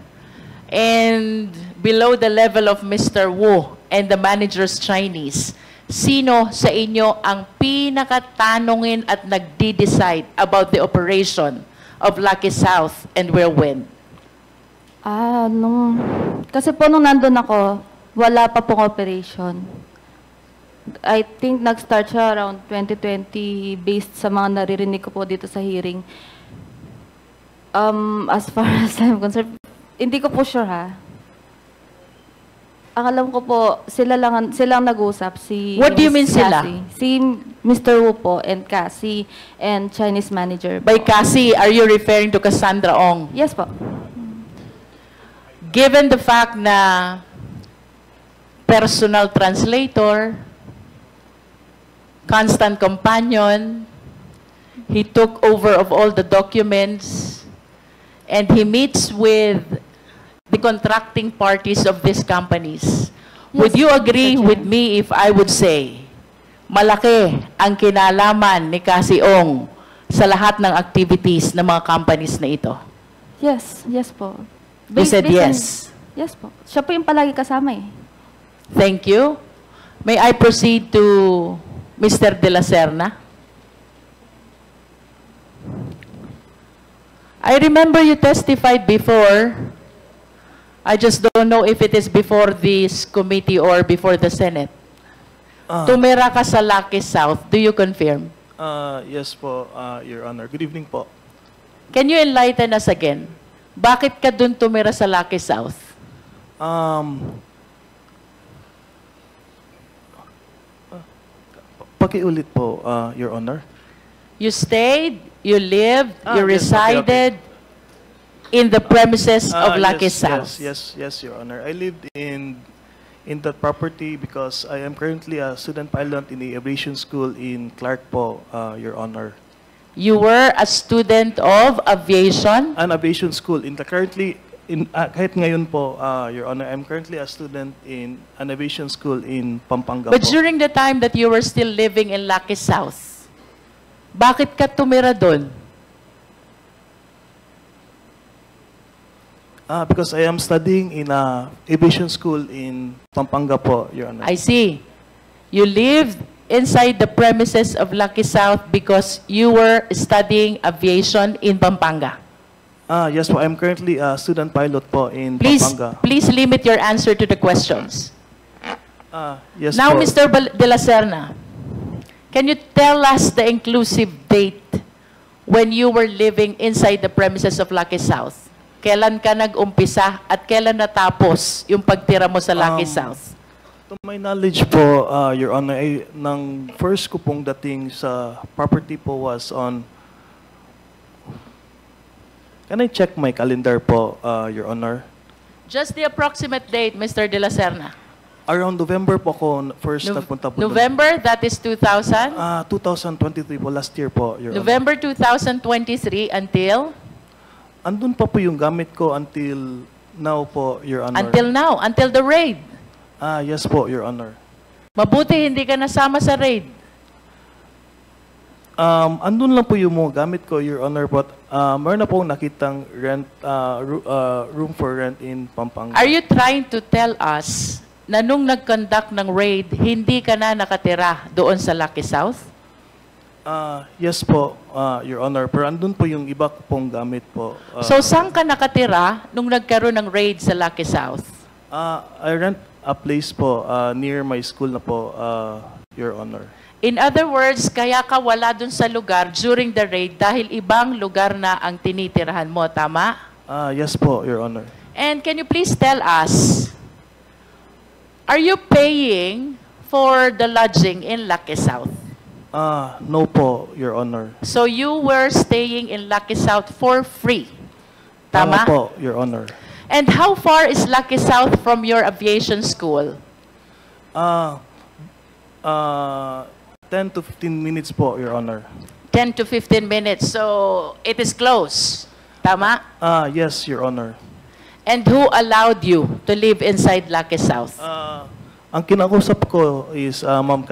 and below the level of Mr. Wu and the managers Chinese, sino sa inyo ang pinakatanungin at nagdi-decide about the operation of Lucky South and Whirlwind? Kasi po nung nandun ako, wala pa pong operation. I think nag-start siya around 2020 based sa mga naririnig ko po dito sa hearing. As far as I'm concerned, hindi ko po sure ha. Ang alam ko po, silang nag-usap. What do you mean Miss sila? Cassie. Si Mr. Wu po and Cassie and Chinese manager. By Cassie, are you referring to Cassandra Ong? Yes po. Given the fact na personal translator, constant companion, he took over of all the documents, and he meets with the contracting parties of these companies. Would you agree with me if I would say, malaki ang kinalaman ni Cassie Ong sa lahat ng activities ng mga companies na ito? Yes, yes po. You said yes. Yes po. Siya po yung palagi kasama eh. Thank you. May I proceed to Mr. De La Serna? I remember you testified before. I just don't know if it is before this committee or before the Senate. Tumira ka sa Lucky South. Do you confirm? Yes po, Your Honor. Good evening po. Can you enlighten us again? Bakit ka dun tumira sa Lucky South? Pakiulit po, Your Honor. You stayed, you lived, you Yes, resided in the premises of Lucky Yes, South. yes, Your Honor. I lived in that property because I am currently a student pilot in the aviation school in Clark po, Your Honor. You were a student of aviation? An aviation school. Kahit ngayon po, Your Honor, I'm currently a student in an aviation school in Pampanga But po. during the time that you were still living in Lucky South, bakit ka tumira doon? Because I am studying in a aviation school in Pampanga po, Your Honor. I see. You lived inside the premises of Lucky South because you were studying aviation in Pampanga. Yes po, I'm currently a student pilot po in Please, Pampanga. please limit your answer to the questions. Yes Now, po. Mr. De La Serna, can you tell us the inclusive date when you were living inside the premises of Lucky South? Kailan ka nag-umpisa at kailan natapos yung pagtira mo sa Lucky South? To my knowledge po, Your Honor, nang first ko pong dating sa property po was on... Can I check my calendar po, Your Honor? Just the approximate date, Mr. De La Serna. Around November po ako first nagpunta po. November, that is 2000? 2023 po, last year po, Your Honor. November 2023 until? Andun pa po yung gamit ko until now po, Your Honor. Until now, until the raid. Yes po, Your Honor. Mabuti hindi ka nasama sa raid. Andun lang po yung mga gamit ko, Your Honor, but meron na po nakitang rent, room for rent in Pampanga. Are you trying to tell us na nung nag-conduct ng raid, hindi ka na nakatira doon sa Lucky South? Yes po, Your Honor, pero andun po yung iba ko pong gamit po. So saan ka nakatira nung nagkaroon ng raid sa Lucky South? I rent a place po near my school na po, Your Honor. In other words, kaya ka wala dun sa lugar during the raid dahil ibang lugar na ang tinitirahan mo, tama? Yes po, Your Honor. And can you please tell us, are you paying for the lodging in Lucky South? No po, Your Honor. So you were staying in Lucky South for free? Tama Tama? po, Your Honor. And how far is Lucky South from your aviation school? 10 to 15 minutes po, Your Honor. 10 to 15 minutes. So, it is close. Tama? Yes, Your Honor. And who allowed you to live inside Lucky South? Ang kinakusap ko is Ma'am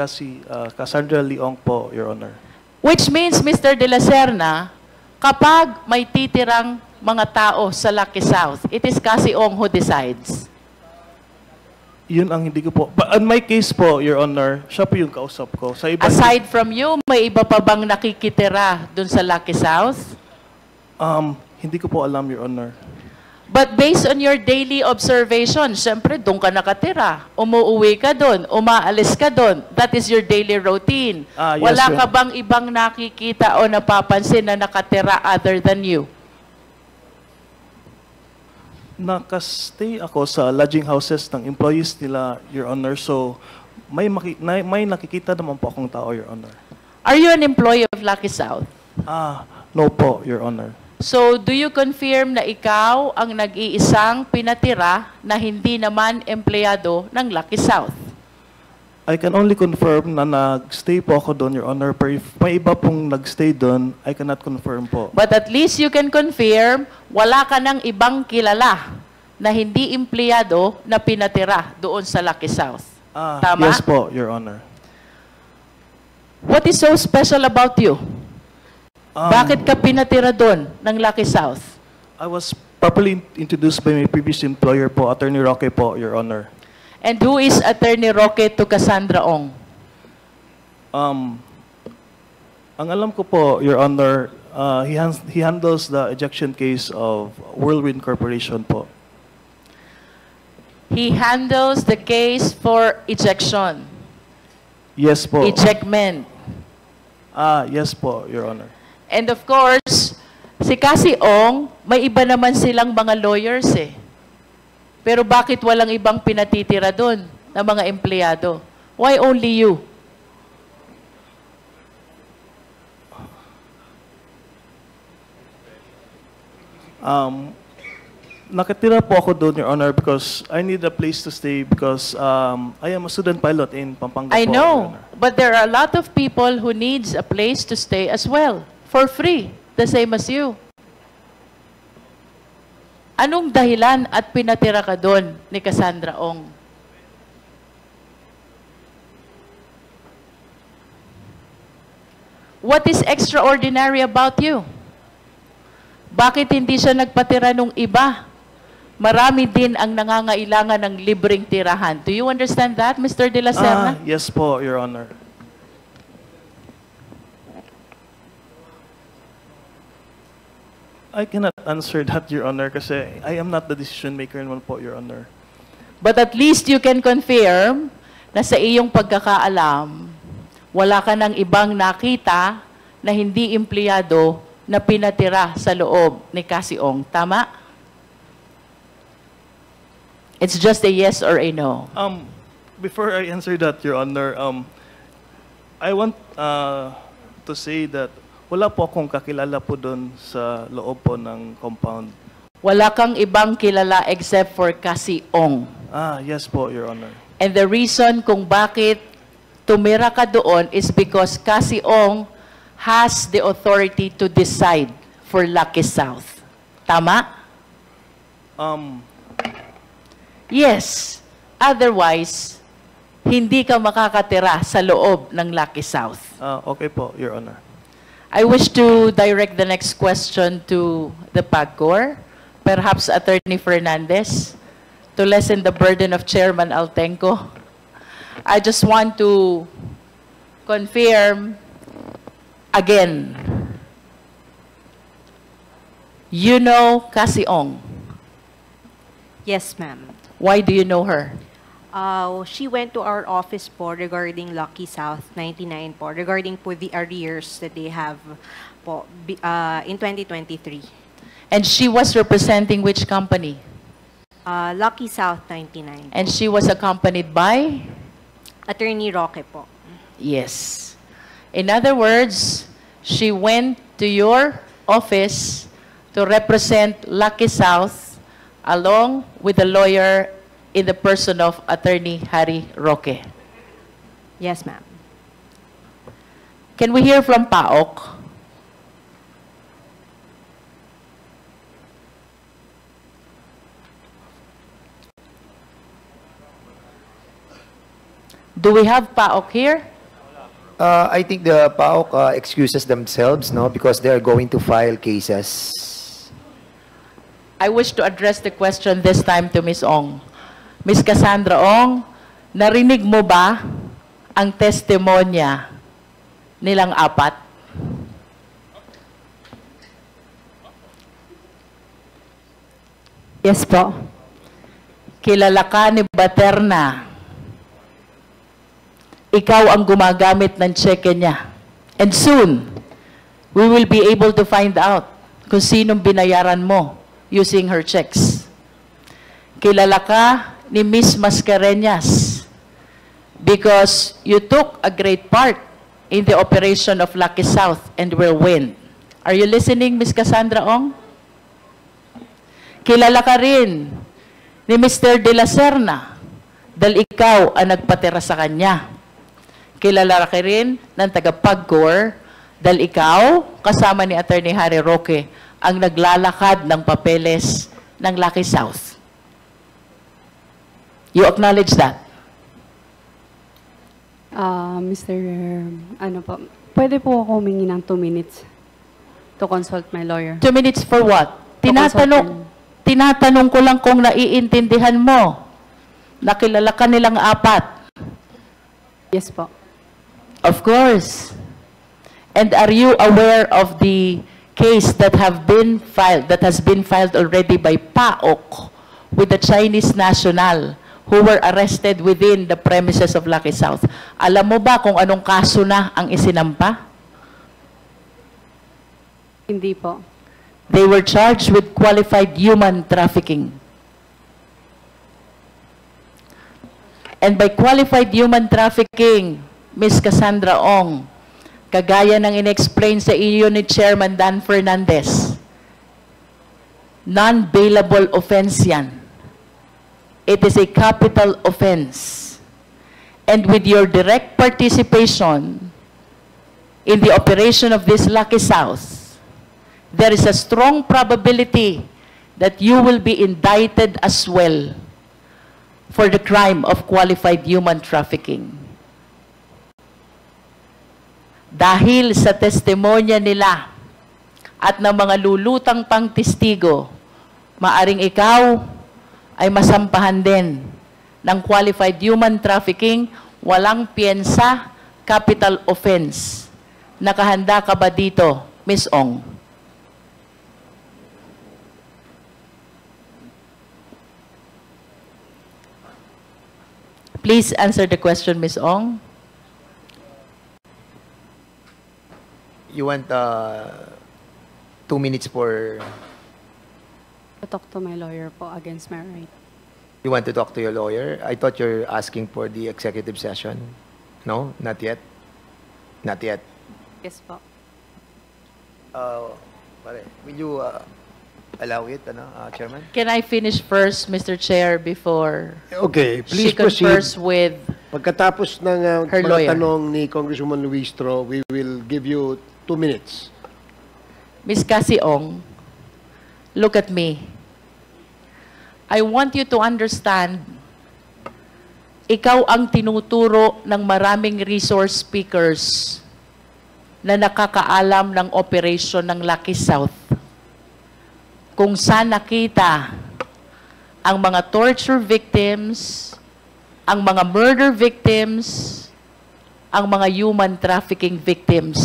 Cassandra Leong po, Your Honor. Which means, Mr. De La Serna, kapag may titirang mga tao sa Lucky South, it is Cassie Ong who decides. Yun ang hindi ko po. But in my case po, Your Honor, siya po yung kausap ko. Sa iba, Aside from you, may iba pa bang nakikitira dun sa Lucky South? hindi ko po alam, Your Honor. But based on your daily observation, syempre, doon ka nakatira. Umuuwi ka doon, umaalis ka doon. That is your daily routine. Yes, Wala Your ka Honor. bang ibang nakikita o napapansin na nakatira other than you? Nakastay ako sa lodging houses ng employees nila, Your Honor. So, may nakikita naman po akong tao, Your Honor. Are you an employee of Lucky South? No po, Your Honor. So, do you confirm na ikaw ang nag-iisang pinatira na hindi naman empleyado ng Lucky South? I can only confirm na nag-stay po ako doon, Your Honor. Pero if may iba pong nag-stay doon, I cannot confirm po. But at least you can confirm, wala ka ng ibang kilala na hindi empleyado na pinatira doon sa Lucky South. Tama? Yes po, Your Honor. What is so special about you? Bakit ka pinatira doon ng Lucky South? I was properly introduced by my previous employer po, Attorney Roque po, Your Honor. And who is Attorney Roque to Cassandra Ong? Ang alam ko po, Your Honor, he handles the ejection case of Whirlwind Corporation po. He handles the case for ejection. Yes po. Ejectment. Yes po, Your Honor. And of course, si Cassie Ong, may iba naman silang mga lawyers eh. Pero bakit walang ibang pinatitira doon na mga empleyado? Why only you? Nakatira po ako doon, Your Honor, because I need a place to stay because I am a student pilot in Pampanga I po, Your know, Honor. but there are a lot of people who needs a place to stay as well, for free, the same as you. Anong dahilan at pinatira ka doon ni Cassandra Ong? What is extraordinary about you? Bakit hindi siya nagpatira nung iba? Marami din ang nangangailangan ng libreng tirahan. Do you understand that, Mr. De La Serna? Yes po, Your Honor. I cannot answer that, Your Honor, kasi I am not the decision maker naman po, Your Honor. But at least you can confirm na sa iyong pagkakaalam, wala ka ng ibang nakita na hindi empleyado na pinatira sa loob ni Cassie Ong. Tama? It's just a yes or a no. Before I answer that, Your Honor, I want to say that wala po akong kakilala po doon sa loob po ng compound. Wala kang ibang kilala except for Cassie Ong. Yes po, Your Honor. And the reason kung bakit tumira ka doon is because Cassie Ong has the authority to decide for Lucky South. Tama? Yes. Otherwise, hindi ka makakatira sa loob ng Lucky South. Okay po, Your Honor. I wish to direct the next question to the PAGCOR, perhaps Attorney Fernandez, to lessen the burden of Chairman Altenco. I just want to confirm again. You know Cassie Ong? Yes, ma'am. Why do you know her? She went to our office po regarding Lucky South 99 po, regarding po the arrears that they have po in 2023. And she was representing which company? Lucky South 99. And she was accompanied by? Attorney Roque po. Yes. In other words, she went to your office to represent Lucky South along with the lawyer in the person of Attorney Harry Roque? Yes, ma'am. Can we hear from PAOK? Do we have PAOK here? I think the PAOK excuses themselves, no, because they are going to file cases. I wish to address the question this time to Ms. Ong. Ms. Cassandra Ong, narinig mo ba ang testimonya nilang apat? Yes po. Kilala ka ni Baterna. Ikaw ang gumagamit ng cheque niya. And soon, we will be able to find out kung sinong binayaran mo using her checks. Kilala ka ni Miss Mascareñas because you took a great part in the operation of Lucky South and Whirlwind. Are you listening, Miss Cassandra Ong? Kilala ka rin ni Mr. De La Serna dahil ikaw ang nagpatira sa kanya. Kilala ka rin ng taga-PAGCOR dahil ikaw, kasama ni Attorney Harry Roque, ang naglalakad ng papeles ng Lucky South. You acknowledge that? Mr. Ano po, pwede po ako humingi ng 2 minutes to consult my lawyer. 2 minutes for what? Tinatanong ko lang kung naiintindihan mo. Nakilala ka nilang apat. Yes po. Of course. And are you aware of the case that has been filed already by PAOK with the Chinese national who were arrested within the premises of Lucky South? Alam mo ba kung anong kaso na ang isinampa? Hindi po. They were charged with qualified human trafficking. And by qualified human trafficking, Ms. Cassandra Ong, kagaya ng inexplain sa iyo ni Chairman Dan Fernandez, non-bailable offense yan. It is a capital offense. And with your direct participation in the operation of this Lucky South, there is a strong probability that you will be indicted as well for the crime of qualified human trafficking. Dahil sa testimonya nila at ng mga lulutang pang testigo, maaring ikaw ay masampahan din ng qualified human trafficking, walang piyensa, capital offense. Nakahanda ka ba dito, Ms. Ong? Please answer the question, Ms. Ong. You want 2 minutes for... To talk to my lawyer po against my right. You want to talk to your lawyer? I thought you're asking for the executive session. No? Not yet? Not yet. Yes po. Will you allow it, Chairman? Can I finish first, Mr. Chair, before Okay, please she confers proceed. with Pagkatapos ng her mga lawyer? tanong ni Congresswoman Luistro, we will give you 2 minutes. Ms. Cassie Ong, look at me. I want you to understand, ikaw ang tinuturo ng maraming resource speakers na nakakaalam ng operation ng Lucky South. Kung saan nakita ang mga torture victims, ang mga murder victims, ang mga human trafficking victims.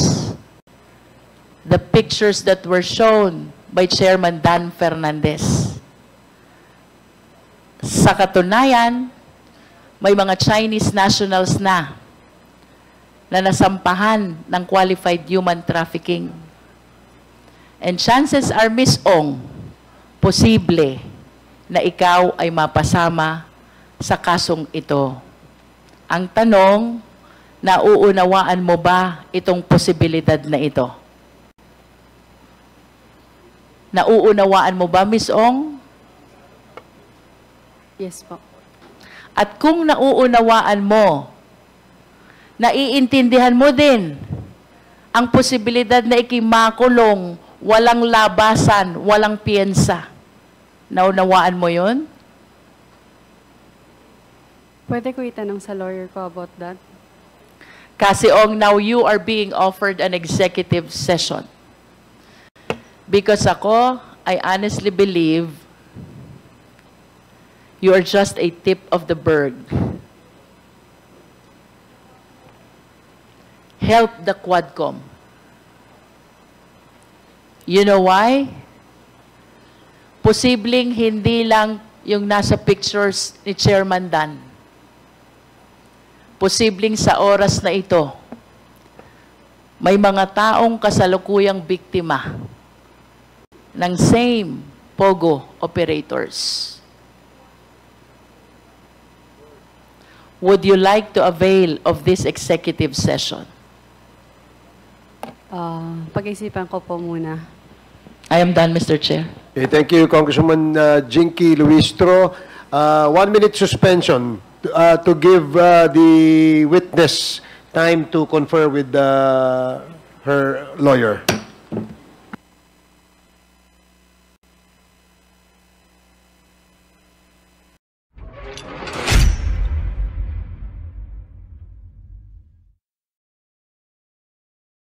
The pictures that were shown by Chairman Dan Fernandez. Sa katunayan, may mga Chinese nationals na nasampahan ng qualified human trafficking. And chances are, Ms. Ong, posible na ikaw ay mapasama sa kasong ito. Ang tanong, nauunawaan mo ba itong posibilidad na ito? Nauunawaan mo ba, Ms. Ong? Yes po. At kung nauunawaan mo, naiintindihan mo din ang posibilidad na ikimakulong, walang labasan, walang piyensa. Naunawaan mo yun? Pwede ko itanong sa lawyer ko about that? Kasi Ong, now you are being offered an executive session. Because ako, I honestly believe you are just a tip of the bird. Help the Quadcom. You know why? Posibleng hindi lang yung nasa pictures ni Chairman Dan. Posibleng sa oras na ito, may mga taong kasalukuyang biktima ng same POGO operators. Would you like to avail of this executive session? Pag-isipan ko po muna. I am done, Mr. Chair. Okay, thank you, Congresswoman Jinky Luistro. 1 minute suspension to give the witness time to confer with her lawyer.